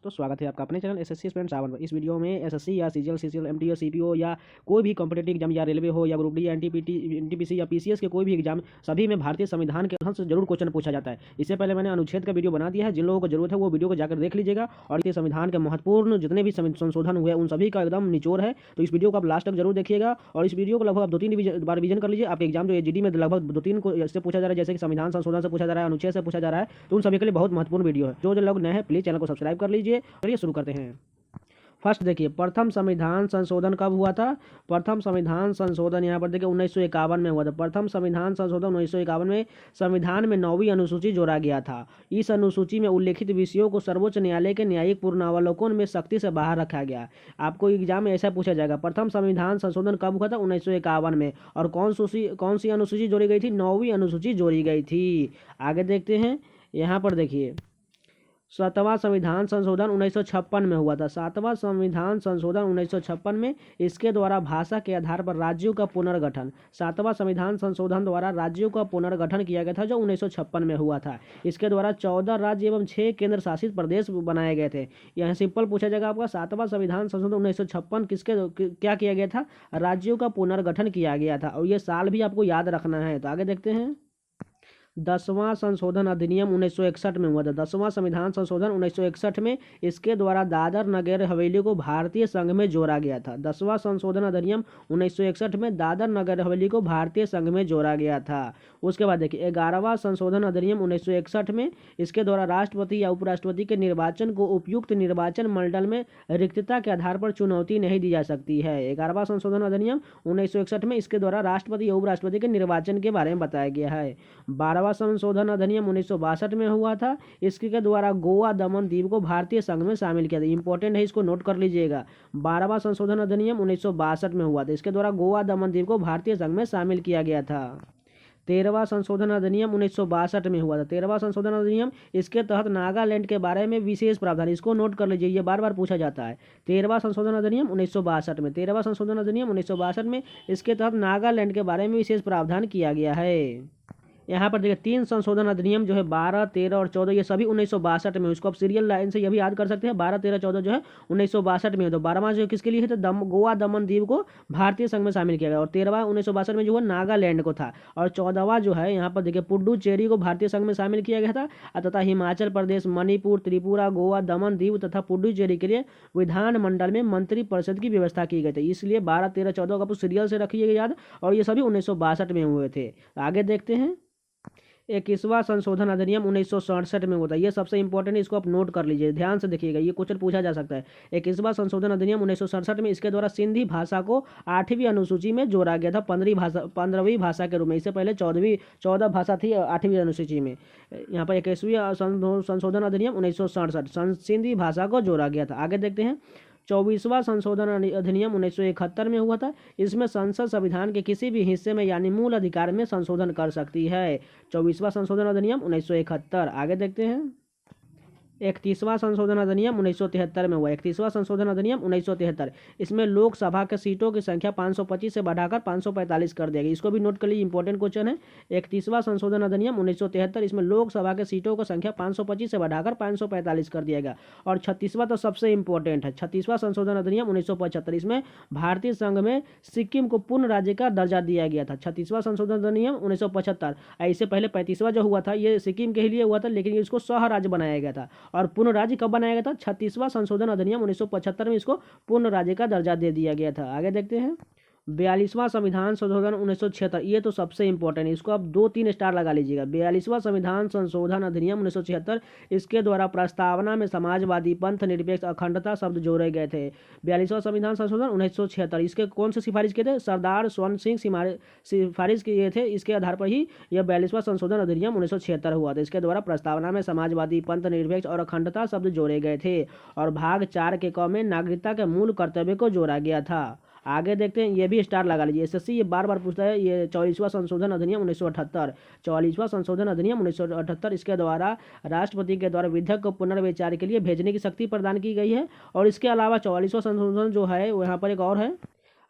दोस्तों स्वागत है आपका अपने चैनल एसएससी स्टूडेंट 7 पर। इस वीडियो में एसएससी या सीजीएल सीसीएल एमटीओ सीपीओ या कोई भी कॉम्पिटेटिव एग्जाम या रेलवे हो या ग्रुप डी या एनटीपीसी या पीसीएस के कोई भी एग्जाम, सभी में भारतीय संविधान के अध्ययन से जरूर क्वेश्चन पूछा जाता है। इससे पहले मैंने अनुच्छेद का वीडियो बना दिया है, जिन लोगों को जरूरत है वो वीडियो को जाकर देख लीजिएगा। और ये संविधान के महत्वपूर्ण जितने भी संशोधन हुए उन सभी का एकदम निचोड़ है, तो इस वीडियो को आप लास्ट तक जरूर देखिएगा। और इस वीडियो को लगभग आप 2-3 बार रिवीजन कर लीजिए। आपके एग्जाम जो एजीडी में लगभग 2-3 को इससे पूछा जा रहा है, जैसे कि संविधान संशोधन से पूछा जा रहा है, अनुच्छेद से पूछा जा रहा है, तो उन सभी के लिए बहुत महत्वपूर्ण वीडियो है। जो लोग नए हैं प्लीज चैनल को सब्सक्राइब कर लीजिए। चलिए शुरू करते हैं। फर्स्ट देखिए, प्रथम संविधान संशोधन कब हुआ था। प्रथम संविधान संशोधन यहाँ पर देखिए 1951 में हुआ था। प्रथम संविधान संशोधन 1951 में संविधान में 9वीं अनुसूची जोड़ा गया था। इस अनुसूची में उल्लेखित विषयों को सर्वोच्च न्यायालय के न्यायिक पुनरावलोकन में सख्ती से बाहर रखा गया। आपको एग्जाम में ऐसा पूछा जाएगा, प्रथम संविधान संशोधन कब हुआ था, 1951 में। और कौन सी अनुसूची जोड़ी गई थी, 9वीं अनुसूची जोड़ी गई थी। आगे देखते हैं, यहाँ पर देखिए 7वां संविधान संशोधन 1956 में हुआ था। 7वां संविधान संशोधन 1956 में, इसके द्वारा भाषा के आधार पर राज्यों का पुनर्गठन। 7वां संविधान संशोधन द्वारा राज्यों का पुनर्गठन किया गया था, जो 1956 में हुआ था। इसके द्वारा 14 राज्य एवं 6 केंद्र शासित प्रदेश बनाए गए थे। यहाँ सिंपल पूछा जाएगा आपका, 7वां संविधान संशोधन 1956 क्या किया गया था, राज्यों का पुनर्गठन किया गया था। और ये साल भी आपको याद रखना है। तो आगे देखते हैं, 10वां संशोधन अधिनियम 1961 में हुआ था। 10वां संविधान संशोधन 1961 में, इसके द्वारा दादर नगर हवेली को भारतीय संघ में जोड़ा गया था। 10वां संशोधन अधिनियम 1961 में दादर नगर हवेली को भारतीय संघ में जोड़ा गया था। उसके बाद देखिए 11वां संशोधन अधिनियम 1961 में, इसके द्वारा राष्ट्रपति या उपराष्ट्रपति के निर्वाचन को उपयुक्त निर्वाचन मंडल में रिक्तता के आधार पर चुनौती नहीं दी जा सकती है। 11वां संशोधन अधिनियम 1961 में, इसके द्वारा राष्ट्रपति या उपराष्ट्रपति के निर्वाचन के बारे में बताया गया है। 12वां संशोधन अधिनियम 1962 में हुआ था। इसके द्वारा गोवा दमन द्वीप को भारतीय संघ में शामिल किया था। इंपॉर्टेंट है, इसको नोट कर लीजिएगा। 12वां संशोधन अधिनियम 1962 में हुआ था। इसके द्वारा गोवा दमन द्वीप को भारतीय संघ में शामिल किया गया था। 13वां संशोधन अधिनियम 1962 में हुआ था। 13वां संशोधन अधिनियम, इसके तहत नागालैंड के बारे में विशेष प्रावधान, इसको नोट कर लीजिए, ये बार बार पूछा जाता है। 13वां संशोधन अधिनियम 1962 में, 13वां संशोधन अधिनियम 1962 में, इसके तहत नागालैंड के बारे में विशेष प्रावधान किया गया है। यहाँ पर देखिए 3 संशोधन अधिनियम जो है 12, 13 और 14, ये सभी 1962 में। उसको आप सीरियल लाइन से ये भी याद कर सकते हैं। 12, 13, 14 जो है 1962 में है। तो 12वां जो किसके लिए है, तो गोवा दमन द्वीप को भारतीय संघ में शामिल किया गया। और 13वां 1962 में जो है नागालैंड को था। और 14वां जो है यहाँ पर देखिए पुडुचेरी को भारतीय संघ में शामिल किया गया था। तथा हिमाचल प्रदेश, मणिपुर, त्रिपुरा, गोवा, दमन द्वीप तथा पुडुचेरी के लिए विधानमंडल में मंत्री परिषद की व्यवस्था की गई थी। इसलिए 12, 13, 14 को आप सीरियल से रखिएगा याद। और ये सभी 1962 में हुए थे। आगे देखते हैं, 21वां संशोधन अधिनियम 1967 में होता है। ये सबसे इंपॉर्टेंट है, इसको आप नोट कर लीजिए, ध्यान से देखिएगा, ये क्वेश्चन पूछा जा सकता है। 21वां संशोधन अधिनियम 1967 में, इसके द्वारा सिंधी भाषा को 8वीं अनुसूची में जोड़ा गया था 15वीं भाषा के रूप में। इससे पहले 14 भाषा थी 8वीं अनुसूची में। यहाँ पर 21वां संशोधन अधिनियम 1967 सिंधी भाषा को जोड़ा गया था। आगे देखते हैं, 24वां संशोधन अधिनियम 1971 में हुआ था। इसमें संसद संविधान के किसी भी हिस्से में यानी मूल अधिकार में संशोधन कर सकती है। 24वां संशोधन अधिनियम 1971। आगे देखते हैं, 31वां संशोधन अधिनियम 1973 में हुआ। 31वां संशोधन अधिनियम 1973, इसमें लोकसभा के सीटों की संख्या 525 से बढ़ाकर 545 कर दिया गया। इसको भी नोट कर लीजिए, इंपॉर्टेंट क्वेश्चन है। 31वां संशोधन अधिनियम 1973, इसमें लोकसभा के सीटों की संख्या 525 से बढ़ाकर 545 कर दिया गया। और 36वां तो सबसे इंपॉर्टेंट है, 36वां संशोधन अधिनियम 1975, इसमें भारतीय संघ में सिक्किम को पूर्ण राज्य का दर्जा दिया गया था। 36वां संशोधन अधिनियम 1975। इससे पहले 35वां जो हुआ था ये सिक्किम के लिए हुआ था, लेकिन इसको सह राज्य बनाया गया था। और पूर्ण राज्य कब बनाया गया था, 36वां संशोधन अधिनियम 1975 में इसको पूर्ण राज्य का दर्जा दे दिया गया था। आगे देखते हैं, 42वां संविधान संशोधन 1976, ये तो सबसे इंपॉर्टेंट है, इसको आप 2-3 स्टार लगा लीजिएगा। 42वां संविधान संशोधन अधिनियम 1976, इसके द्वारा प्रस्तावना में समाजवादी, पंथ निरपेक्ष, अखंडता शब्द जोड़े गए थे। 42वां संविधान संशोधन 1976, इसके कौन से सिफारिश किए थे, सरदार स्वर्ण सिंह सिफारिश किए थे। इसके आधार पर ही यह 42वां संशोधन अधिनियम 1976 हुआ था। इसके द्वारा प्रस्तावना में समाजवादी, पंथ निरपेक्ष और अखंडता शब्द जोड़े गए थे। और भाग 4 के क में नागरिकता के मूल कर्तव्य को जोड़ा गया था। आगे देखते हैं, ये भी स्टार लगा लीजिए, एसएससी ये बार बार पूछता है। ये 44वां संशोधन अधिनियम 1978, 44वां संशोधन अधिनियम 1978, इसके द्वारा राष्ट्रपति के द्वारा विधेयक को पुनर्विचार के लिए भेजने की शक्ति प्रदान की गई है। और इसके अलावा 44वां संशोधन जो है यहाँ पर एक और है,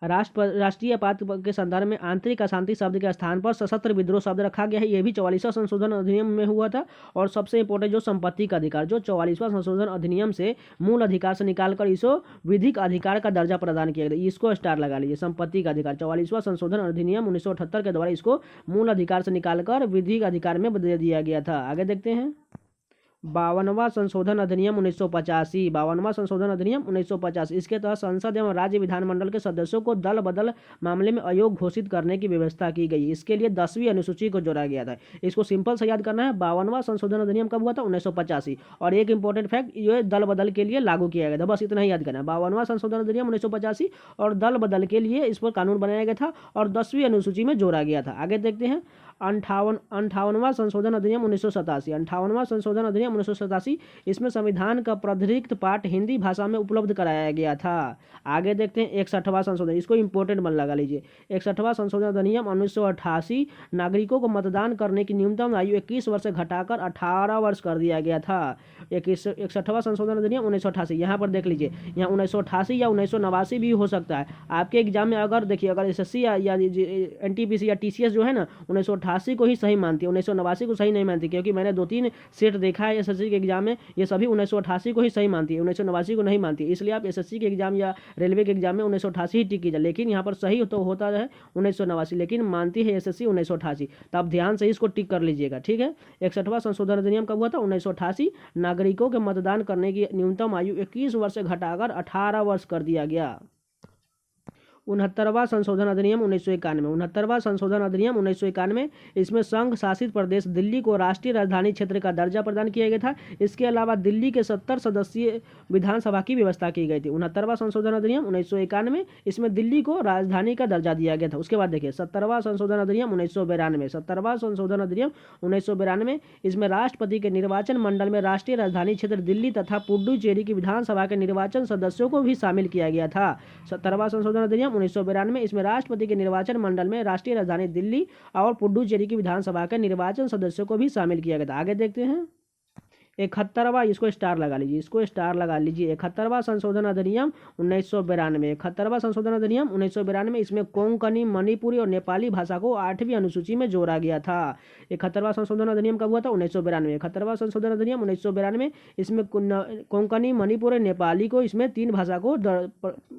राष्ट्रीय आपात के संदर्भ में आंतरिक अशांति शब्द के स्थान पर सशस्त्र विद्रोह शब्द रखा गया है। यह भी 44वां संशोधन अधिनियम में हुआ था। और सबसे इंपॉर्टेंट जो संपत्ति का अधिकार, जो 44वां संशोधन अधिनियम से मूल अधिकार से निकालकर इसको विधिक अधिकार का दर्जा प्रदान किया गया, इसको स्टार लगा लीजिए। संपत्ति का अधिकार 44वां संशोधन अधिनियम 1978 के द्वारा इसको मूल अधिकार से निकालकर विधिक अधिकार में बदल दिया गया था। आगे देखते हैं 52वां संशोधन अधिनियम 1985। 52वां संशोधन अधिनियम 1985 इसके तहत संसद एवं राज्य विधानमंडल के सदस्यों को दल बदल मामले में अयोग्य घोषित करने की व्यवस्था की गई। इसके लिए 10वीं अनुसूची को जोड़ा गया था। इसको सिंपल से याद करना है। 52वां संशोधन अधिनियम कब हुआ था? 1985। और एक इंपॉर्टेंट फैक्ट, ये दल बदल के लिए लागू किया गया था। बस इतना ही याद करना है। 52वां संशोधन अधिनियम 1985 और दल बदल के लिए इस पर कानून बनाया गया था और 10वीं अनुसूची में जोड़ा गया था। आगे देखते हैं 58वां संशोधन अधिनियम 1987। 58वां संशोधन अधिनियम 1987 इसमें संविधान का प्राधिकृत पाठ हिंदी भाषा में उपलब्ध कराया गया था। आगे देखते हैं 61वां संशोधन, इसको इंपॉर्टेंट मन लगा लीजिए। 61वां संशोधन अधिनियम 1988 नागरिकों को मतदान करने की न्यूनतम आयु 21 वर्ष से घटाकर 18 वर्ष कर दिया गया था। 61वां संशोधन अधिनियम 1988, यहाँ पर देख लीजिए, यहाँ 1988 या 1989 भी हो सकता है। आपके एग्जाम में अगर देखिए, अगर एसएससी या एनटीपीसी या टीसीएस जो है ना 1988 को ही सही मानती है, 1989 को सही नहीं मानती, क्योंकि मैंने 2-3 सेट देखा है एसएससी के एग्जाम में, ये सभी 1988 को ही सही मानती है, 1989 को नहीं मानती। इसलिए आप एसएससी के एग्जाम या रेलवे के एग्जाम में 1988 ही टिक कीजिए। लेकिन यहाँ पर सही तो होता है 1989, लेकिन मानती है एसएससी 1988। तो आप ध्यान से इसको टिक कर लीजिएगा, ठीक है। 61वां संशोधन अधिनियम कब हुआ था? 1988। नागरिकों के मतदान करने की न्यूनतम आयु 21 वर्ष से घटाकर 18 वर्ष कर दिया गया। 69वां संशोधन अधिनियम 1991। 69वां संशोधन अधिनियम 1991 इसमें संघ शासित प्रदेश दिल्ली को राष्ट्रीय राजधानी क्षेत्र का दर्जा प्रदान किया गया था। इसके अलावा दिल्ली के 70 सदस्यीय विधानसभा की व्यवस्था की गई थी। 69वां संशोधन अधिनियम 1991 इसमें दिल्ली को राजधानी का दर्जा दिया गया था। उसके बाद देखिए 70वां संशोधन अधिनियम 1992। 70वां संशोधन अधिनियम 1992 इसमें राष्ट्रपति के निर्वाचन मंडल में राष्ट्रीय राजधानी क्षेत्र दिल्ली तथा पुडुचेरी की विधानसभा के निर्वाचन सदस्यों को भी शामिल किया गया था। 70वां संशोधन अधिनियम 1992 इसमें राष्ट्रपति के निर्वाचन मंडल में राष्ट्रीय राजधानी दिल्ली और पुडुचेरी की विधानसभा के निर्वाचन सदस्यों को भी शामिल किया गया था। आगे देखते हैं 71वां, इसको स्टार लगा लीजिए, इसको स्टार लगा लीजिए। 71वां संशोधन अधिनियम 1992। 71वां संशोधन अधिनियम 1992 इसमें कोंकणी, मणिपुरी और नेपाली भाषा को 8वीं अनुसूची में जोड़ा गया था। 71वां संशोधन अधिनियम कब हुआ था? 1992। 71वां संशोधन अधिनियम 1992 इसमें कोंकणी, मणिपुरी और नेपाली को, इसमें 3 भाषा को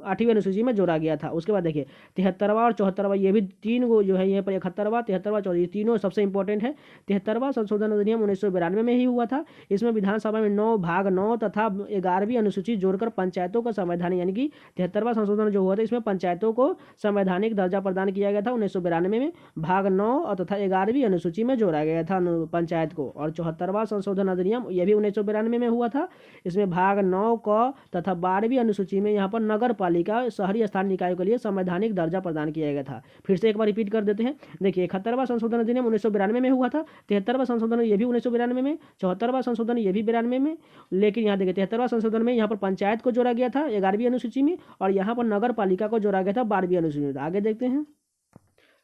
8वीं अनुसूची में जोड़ा गया था। उसके बाद देखिए 73वां और 74वां, ये भी 3 को जो है यहाँ पर 71वां, 73वां, 74, तीनों सबसे इंपॉर्टेंट है। 73वां संशोधन अधिनियम 1992 में ही हुआ था। इसमें विधानसभा में 9 भाग 9 तथा 11वीं अनुसूची जोड़कर पंचायतों का संवैधानिक, यानी कि 73वां संशोधन जो हुआ था इसमें पंचायतों को संवैधानिक दर्जा प्रदान किया गया था 1992 में। भाग 9 और तथा 11वीं अनुसूची में जोड़ा गया था पंचायत को। और 74वां संशोधन अधिनियम यह भी 1992 में हुआ था। इसमें भाग 9 क तथा 12वीं अनुसूची में यहाँ पर नगर पालिका, शहरी स्थानीय निकायों के लिए संवैधानिक दर्जा प्रदान किया गया था। फिर से एक बार रिपीट कर देते हैं। देखिए 71वां संशोधन अधिनियम 1992 में हुआ था। 73वां संशोधन ये भी 1992 में। 74वां संशोधन ये भी 92 में। लेकिन यहाँ देखिए 73वां संशोधन में यहाँ पर पंचायत को जोड़ा गया था 11वीं अनुसूची में, और यहाँ पर नगर पालिका को जोड़ा गया था 12वीं अनुसूची में। आगे देखते हैं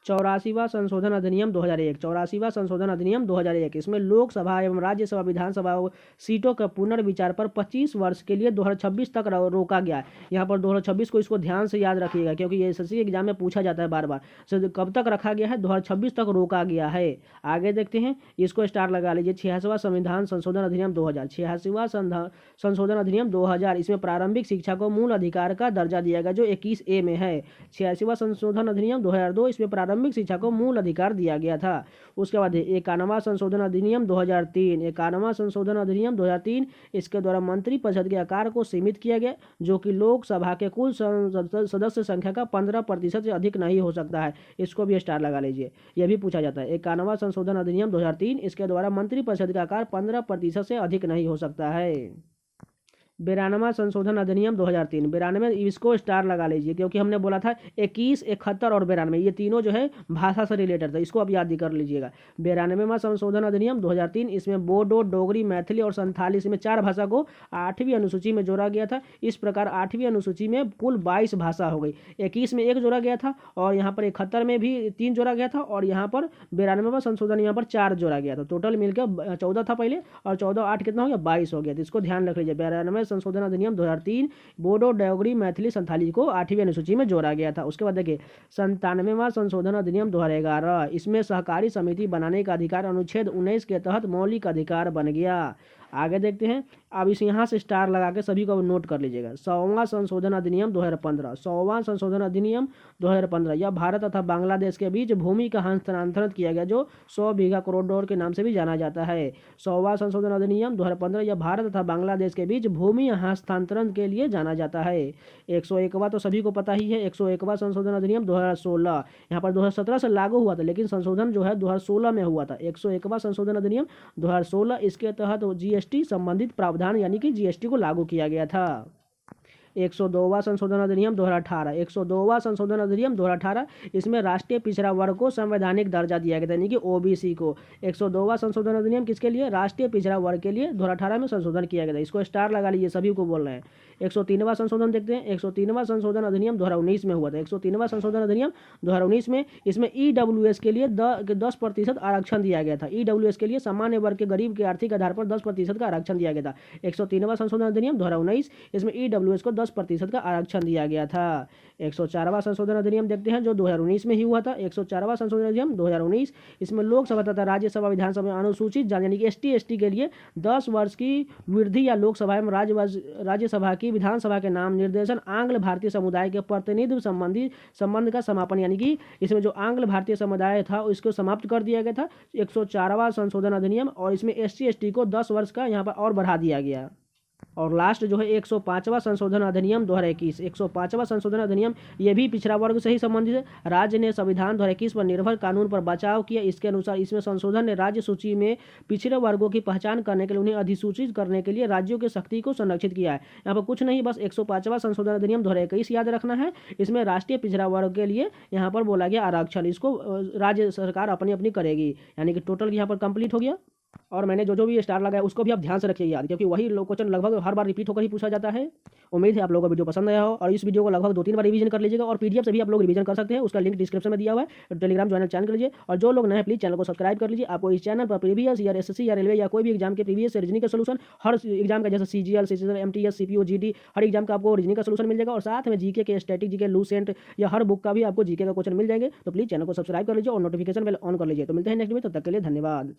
84वां संशोधन अधिनियम 2001। 84वां संशोधन अधिनियम 2001 इसमें लोकसभा एवं राज्यसभा विधानसभा सीटों का पुनर्विचार पर 25 वर्ष के लिए 2026 तक रोका गया। यहाँ पर 2026 को, इसको ध्यान से याद रखिएगा, क्योंकि ये एसएससी एग्जाम में पूछा जाता है बार बार। तो कब तक रखा गया है? 2026 तक रोका गया है। आगे देखते हैं, इसको स्टार लगा लीजिए। 86वां संविधान संशोधन अधिनियम 2000। 86वां संशोधन अधिनियम 2000 इसमें प्रारंभिक शिक्षा को मूल अधिकार का दर्जा दिया गया, जो 21A में है। 86वां संशोधन अधिनियम 2002 इसमें प्रारंभिक शिक्षा को मूल अधिकार दिया गया था। उसके बाद 51वां संशोधन अधिनियम 2003। 51वां संशोधन अधिनियम 2003 इसके द्वारा मंत्रिपरिषद के आकार को सीमित किया गया, जो कि लोकसभा के कुल सदस्य संख्या का 15% से अधिक नहीं हो सकता है। इसको भी स्टार लगा लीजिए, यह भी पूछा जाता है। 51वां संशोधन अधिनियम 2003 इसके द्वारा मंत्रिपरिषद का आकार 15% से अधिक नहीं हो सकता है। 92वां संशोधन अधिनियम 2003। 92 इसको स्टार लगा लीजिए, क्योंकि हमने बोला था 21, 71 और 92, ये तीनों जो है भाषा से रिलेटेड था। इसको आप याद ही कर लीजिएगा। 92वां संशोधन अधिनियम 2003 इसमें बोडो, डोगरी, मैथिली और संथाली, इसमें 4 भाषा को 8वीं अनुसूची में जोड़ा गया था। इस प्रकार 8वीं अनुसूची में कुल 22 भाषा हो गई। 21 में 1 जोड़ा गया था, और यहाँ पर 71 में भी 3 जोड़ा गया था, और यहाँ पर 92वां संशोधन यहाँ पर 4 जोड़ा गया था। टोटल मिलकर 14 था पहले, और 14 8 कितना हो गया? 22 हो गया। तो इसको ध्यान रख लीजिए। 92 संशोधन अधिनियम 2003 बोडो डोगरी मैथिली संथाली को 8वीं अनुसूची में जोड़ा गया था। उसके बाद देखिए 97वां संशोधन अधिनियम 2011, इसमें सहकारी समिति बनाने का अधिकार अनुच्छेद 19 के तहत मौलिक अधिकार बन गया। आगे देखते हैं, अब इस यहाँ से स्टार लगा के सभी को नोट कर लीजिएगा। 100वां संशोधन अधिनियम 2015, 100वां संशोधन अधिनियम 2015 यह भारत तथा बांग्लादेश के बीच भूमि का हस्तांतरण किया गया, जो 100 बीघा कॉरिडोर के नाम से भी जाना जाता है। 100वां संशोधन अधिनियम 2015 यह भारत तथा बांग्लादेश के बीच भूमि हस्तांतरण के लिए जाना जाता है। 101वां तो सभी को पता ही है, 101वां संशोधन अधिनियम 2016, यहाँ पर 2017 से लागू हुआ था, लेकिन संशोधन जो है 2016 में हुआ था। 101वां संशोधन अधिनियम 2016, इसके तहत जीएसटी संबंधित प्रावधान यानी कि जीएसटी को लागू किया गया था। 102वां संशोधन अधिनियम 2018, 102वां संशोधन अधिनियम 2018, इसमें राष्ट्रीय पिछड़ा वर्ग को संवैधानिक दर्जा दिया गया था, यानी कि ओबीसी को। 102वां संशोधन अधिनियम किसके लिए? राष्ट्रीय पिछड़ा वर्ग के लिए 2018 में संशोधन किया गया था। इसको स्टार लगा लीजिए, सभी को बोल रहे हैं। 103वां संशोधन देखते हैं। 103वां संशोधन अधिनियम 2019 में हुआ था। 103वां संशोधन अधिनियम 2019 में इसमें ईडब्ल्यूएस के लिए 10% आरक्षण दिया गया था। ईडब्ल्यूएस के लिए सामान्य वर्ग के गरीब के आर्थिक आधार पर 10% का आरक्षण दिया गया था। 103वां संशोधन अधिनियम 2019, इसमें ईडब्ल्यूएस को 10% का आरक्षण दिया गया था। 104वां संशोधन अधिनियम देखते हैं, जो 2019 में ही हुआ था। 104वां संशोधन अधिनियम 2019, इसमें लोकसभा तथा राज्यसभा विधानसभा में अनुसूचित जाति यानी कि एसटी के लिए 10 वर्ष की वृद्धि या लोकसभा एवं राज्यसभा की विधानसभा के नाम निर्देशन आंग्ल भारतीय समुदाय के प्रतिनिधित्व संबंध का समापन, यानी कि इसमें जो आंग्ल भारतीय समुदाय था उसको समाप्त कर दिया गया था। 104वां संशोधन अधिनियम, और इसमें एसटी को 10 वर्ष का यहाँ पर और बढ़ा दिया गया। और लास्ट जो है 105वां संशोधन अधिनियम 2021, 105वां संशोधन अधिनियम ये भी पिछड़ा वर्ग से ही संबंधित है। राज्य ने संविधान 2021 पर निर्भर कानून पर बचाव किया। इसके अनुसार इसमें संशोधन ने राज्य सूची में पिछड़े वर्गों की पहचान करने के लिए उन्हें अधिसूचित करने के लिए राज्यों की शक्ति को संरक्षित किया है। यहाँ पर कुछ नहीं, बस 105वां संशोधन अधिनियम 2021 याद रखना है। इसमें राष्ट्रीय पिछड़ा वर्ग के लिए यहाँ पर बोला गया आरक्षण, इसको राज्य सरकार अपनी अपनी करेगी, यानी कि टोटल यहाँ पर कंप्लीट हो गया। और मैंने जो भी स्टार लगाया उसको भी आप ध्यान से रखिए याद, क्योंकि वही क्वेश्चन लगभग हर बार रिपीट होकर ही पूछा जाता है। उम्मीद है आप लोगों को वीडियो पसंद आया हो, और इस वीडियो को लगभग 2-3 बार रिवीजन कर लीजिएगा, और पीडीएफ से भी आप लोग रिवीजन कर सकते हैं। उसका लिंक डिस्क्रिप्शन में दिया हुआ है। टेलीग्राम चैनल कर लीजिए, और जो लोग नए प्लीज चैनल को सब्सक्राइब कर लीजिए। आपको इस चैनल पर प्रीवियस ईयर एसएससी या रेलवे या कोई भी एग्जाम के प्रीवियस रीजनिंग का सलूशन, हर एग्जाम का जैसे सीजीएल, एमटीएस, सीपीओ, जीडी, हर एग्जाम का आपको रीजनिंग का सलूशन मिल जाएगा, और साथ में जीके के, स्टैटिक जीके, लूसेंट या हर बुक का भी आपको जीके का क्वेश्चन मिल जाएंगे। तो प्लीज चैनल को सब्सक्राइब कर लीजिए और नोटिफिकेशन बेल ऑन कर लीजिए। तो मिलते हैं नेक्स्ट वीडियो, तब तक के लिए धन्यवाद।